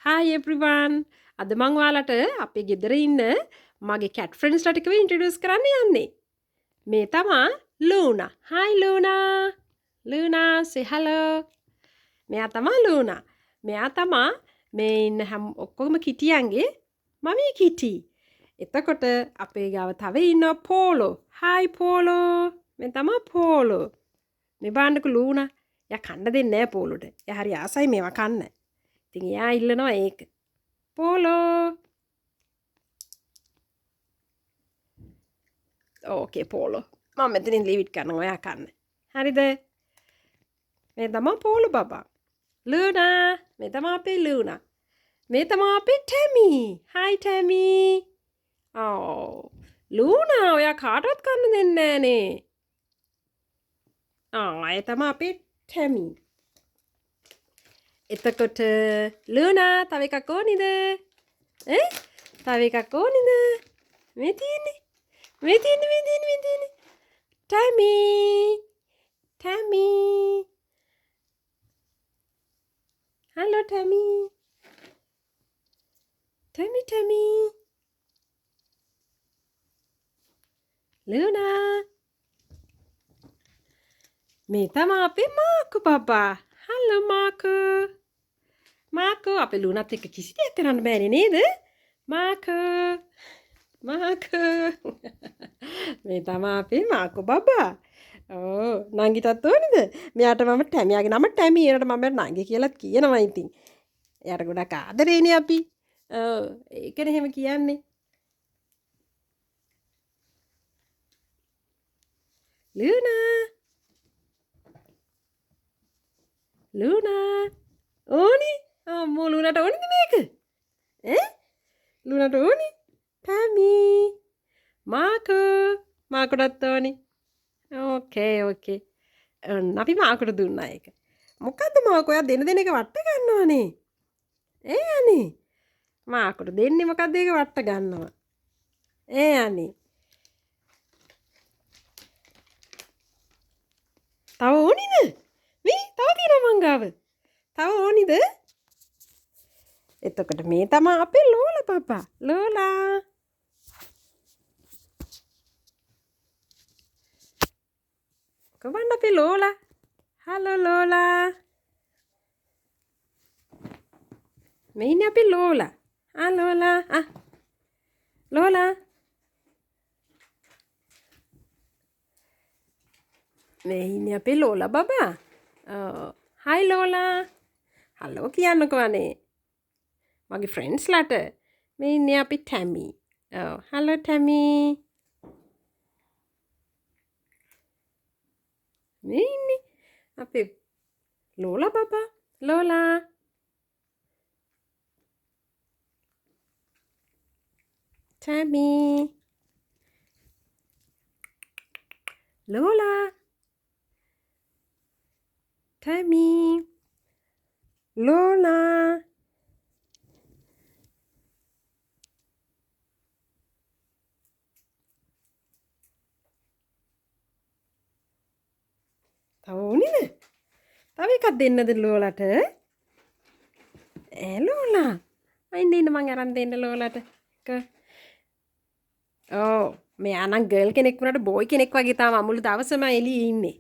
Hi everyone. අද මම ඔයාලට අපේ ගෙදර ඉන්න මගේ cat friends ලාට එකව introduce කරන්න යන්නේ. මේ තමා Luna. Hi Luna. Luna say hello. මෙයා තමා Luna. මෙයා තමා මේ ඉන්න හැම ඔක්කොම කිටියන්ගේ මමී කිටි. එතකොට අපේ ගාව තව ඉන්නවා Polo. Hi Polo. මේ තමා Polo. මේ බලන්නකෝ Luna. එයා කන්න දෙන්නේ නැහැ Poloට. එයා හරි ආසයි මේවා කන්න. ඉතින් එයා ඉල්ලනවා ඒක. Polo. ඕකේ Polo. මම මෙතනින් ලීව් ඉට් කරනවා ඔයා කන්න. හරිද? මේ තමයි Polo බබා. Luna. මේ තමයි අපේ Luna. මේ තමයි අපේ Tammy. Hi Tammy. Oh. Luna ඔයා කාටවත් කන්න දෙන්නේ නැහනේ. ඒ තමයි අපේ Tammy. එතකොට Luna තව එකක් ඕනිද? තව එකක් ඕනිද? මේ තියෙන්නේ. මේ තියෙන්නේ. Tammy. Tammy. Hello Tammy. Tammy. Luna. මේ තමයි අපේ මාකු බබා. Hello මාකු. මාකු අපේ ලුනාත් එක්ක කිසි දෙයක් කරන්න බෑනේ නේද? මාකු. මේ තමයි අපේ මාකු බබා. නංගිටත් ඕනේද? මෙයාට මම ටැමියාගේ නම ටැමි. ඒකට මම නංගි කියලාත් කියනවා ඉතින්. එයාට ගොඩක් ආදරේනේ අපි. ඒකනේ එහෙම කියන්නේ. Luna. ඕනි? අම්මෝ ලුනාට ඕනිද මේක? ලුනාට ඕනි? ටැමි. මාකුටත් ඕනි. ඕකේ. අපි මාකුට දුන්නා ඒක. මොකද්ද මාකෝ ඔයා දෙන එක වට ගන්නවනේ. අනේ. මාකුට දෙන්නේ මොකද්ද ඒක වට ගන්නවා. අනේ. තව ඕනිද? මේ තව තියෙනවා මං ගාව. තව ඕනිද? එතකොට මේ තමයි අපේ ලෝලා පපා. ලෝලා. කවන්න අපේ ලෝලා. හලෝ ලෝලා. මේ ඉන්නේ අපේ ලෝලා. ලෝලා. ලෝලා. මේ ඉන්නේ අපේ ලෝලා බබා. hi ලෝලා. හලෝ කියන්නකෝ අනේ. මගේ ෆ්‍රෙන්ඩ්ස් ලාට. මේ ඉන්නේ අපි ටැමි. හලෝ ටැමි. මේ ඉන්නේ අපේ ලෝලා බබා. ලෝලා. ටැමි. ලෝලා. ටැමි. ලෝලා. තව ඕනිද? තව එකක් දෙන්නද ලෝලාට? ලෝලා. අයින් දෙන්න මං අරන් දෙන්න ලෝලාට. මෙයා නම් ගර්ල් කෙනෙක් වුණාට බෝයි කෙනෙක් වගේ තාම මුළු දවසම එළියේ ඉන්නේ.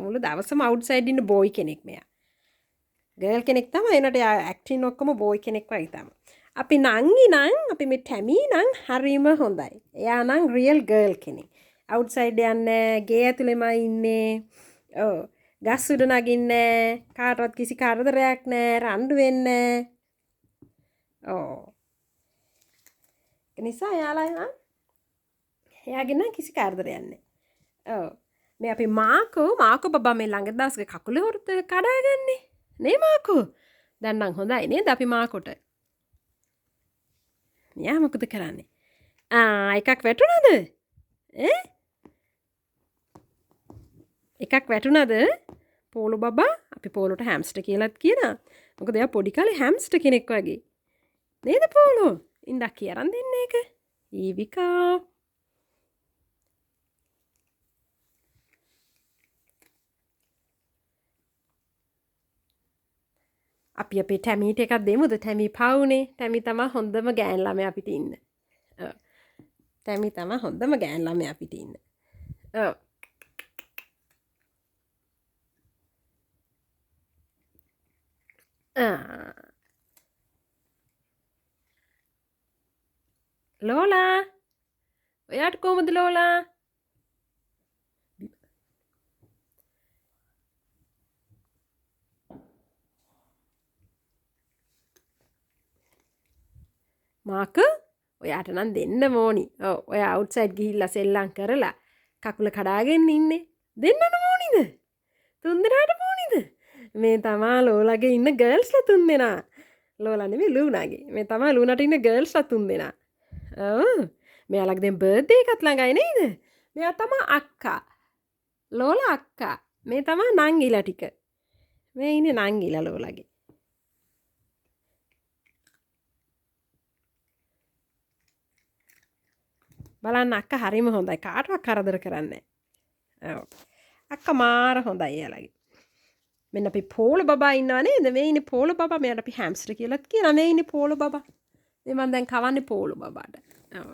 මුළු දවසම අවුට්සයිඩ් ඉන්න බෝයි කෙනෙක් මෙයා. ගර්ල් කෙනෙක් තමයි එනට ඇක්ටින් ඔක්කොම බෝයි කෙනෙක් වගේ තමයි. අපි නංගි නම් අපි මේ ටැමි නම් හරිම හොඳයි. එයා නම් රියල් ගර්ල් කෙනෙක්. අවුට්සයිඩ් යන්නේ ගේ ඇතුළෙමයි ඉන්නේ. ගස් උඩ නගින්නේ කාටවත් කිසි කරදරයක් නැහැ. රණ්ඩු වෙන්නේ නැහැ. ඒ නිසා එයාලා නම් එයාගේ නම් කිසි කරදරයක් නැහැ. මේ අපි මාකෝ බබා මේ ළඟ දවසක කකුල හොරත කඩාගන්නේ. නේ මාකෝ. දැන් නම් හොඳයි නේද අපි මාකොට. මෙයා මොකද කරන්නේ? එකක් වැටුණාද? එකක් වැටුණාද? පෝලෝ බබා අපි පෝලෝට හැම්ස්ටර් කියලාත් කියනවා. මොකද එයා පොඩි කාලේ හැම්ස්ටර් කෙනෙක් වගේ. නේද පෝලෝ? ඉන්දා කියරන් දෙන්න එක. ඊවිකා. අපි අපේ ටැමීට එකක් දෙමුද? ටැමී පවුනේ. ටැමී තමයි හොඳම ගෑන් ළමයා අපිට ඉන්න. ඔව්. ටැමී තමයි හොඳම ගෑන් ළමයා අපිට ඉන්න. ඔව්. ලෝලා ඔයාට කොහොමද ලෝලා? මාක ඔයාට නම් දෙන්න ඕනි. ඔව් ඔයා අවුට්සයිඩ් ගිහිල්ලා සෙල්ලම් කරලා කකුල කඩාගෙන ඉන්නේ. දෙන්නම ඕනිද? තුන් දෙනාටම ඕනිද? මේ තමා ලෝලාගේ ඉන්න ගර්ල්ස්ලා තුන් දෙනා. ලෝලා නෙමෙයි ලූනාගේ. මේ තමා ලූනාට ඉන්න ගර්ල්ස්ලා තුන් දෙනා. ඔව්. මෙයාලගේ දැන් බර්ත්ඩේ එකත් ළඟයි නේද? මෙයා තමා අක්කා. ලෝලා අක්කා. මේ තමා නංගිලා ටික. මේ ඉන්නේ නංගිලා ලෝලාගේ. බලන්න අක්කා හරිම හොඳයි. කාටවත් කරදර කරන්නේ නැහැ. ඔව්. අක්කා මාර හොඳයි එයාලගේ. මෙන්න අපි පෝලෝ බබා ඉන්නවා නේද? මේ ඉන්නේ පෝලෝ බබා. මෙයාට අපි හැම්ස්ටර් කියලාත් කියනවා. මේ ඉන්නේ පෝලෝ බබා. මේ මම දැන් කවන්නේ පෝලෝ බබාට. ඔව්.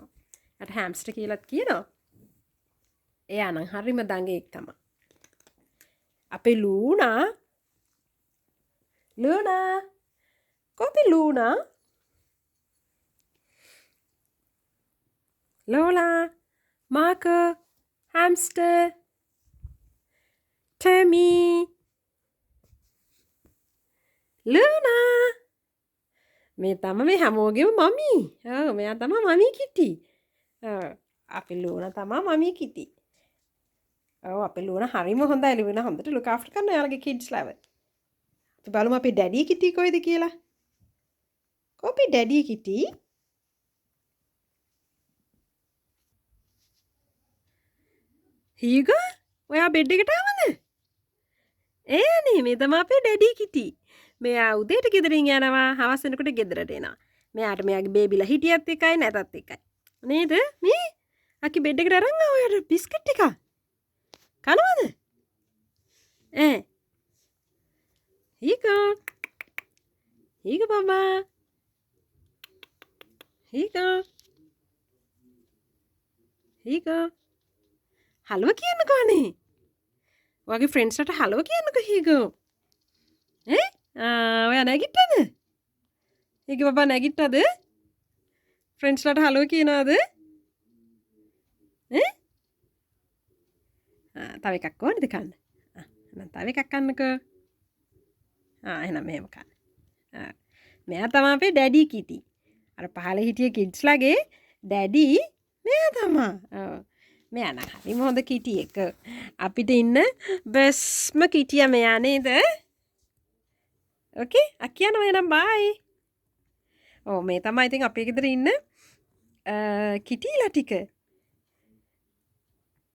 එයාට හැම්ස්ටර් කියලාත් කියනවා. එයා නම් හරිම දඟෙක් තමයි. අපේ ලූනා කොපි ලූනා ලෝලා මාකර් හැම්ස්ටර් ටැමී ලූනා මේ තමයි මේ හැමෝගෙම මමී. ඔව් මෙයා තමයි මමී කිටි. ඔව් අපේ ලූනා තමයි මමී කිටි. ඔව් අපේ ලූනා හරිම හොඳයි. ලූනා හොඳට ලුක් ආෆ්ටර් කරනවා එයාලගේ කිඩ්ස්ලාව. අපි බලමු අපේ ඩැඩි කිටි කොයිද කියලා. කොපි ඩැඩි කිටි හීගෝ ඔයා බෙඩ් එකට ආවද? මේ තමයි අපේ ඩැඩි කිටි. මෙයා උදේට ගෙදරින් යනවා, හවස වෙනකොට ගෙදරට එනවා. මෙයාට මෙයාගේ බේබිලා හිටියත් එකයි නැතත් එකයි. නේද? මේ අකි බෙඩ් එකට අරන් ආව ඔයාට බිස්කට් ටික. කනවද? හීගෝ බබා. හීගෝ හලෝ කියන්නකෝ අනේ. ඔයාගේ ෆ්‍රෙන්ඩ්ස්ලට හලෝ කියන්නකෝ හීගෝ. ඔයා නැගිට්ටද? හීගෝ බබා නැගිට්ටද? ෆ්‍රෙන්ඩ්ස්ලට හලෝ කියනවාද? තව එකක් ඕනේද කන්න? එහෙනම් තව එකක් කන්නකෝ. එහෙනම් මෙහෙම කන්න. මෙයා තමයි අපේ ඩැඩි කිටි. අර පහල හිටිය කිඩ්ස්ලාගේ ඩැඩි මෙයා තමයි. ඔව්. මෙයා නම් හරිම හොඳ කිටි එක. අපිට ඉන්න බෙස්ම කිටියා මෙයා නේද? ඕකේ අකියනවා එහෙනම් බයි. ඔව් මේ තමයි ඉතින් අපේ ගෙදර ඉන්න කිටිලා ටික.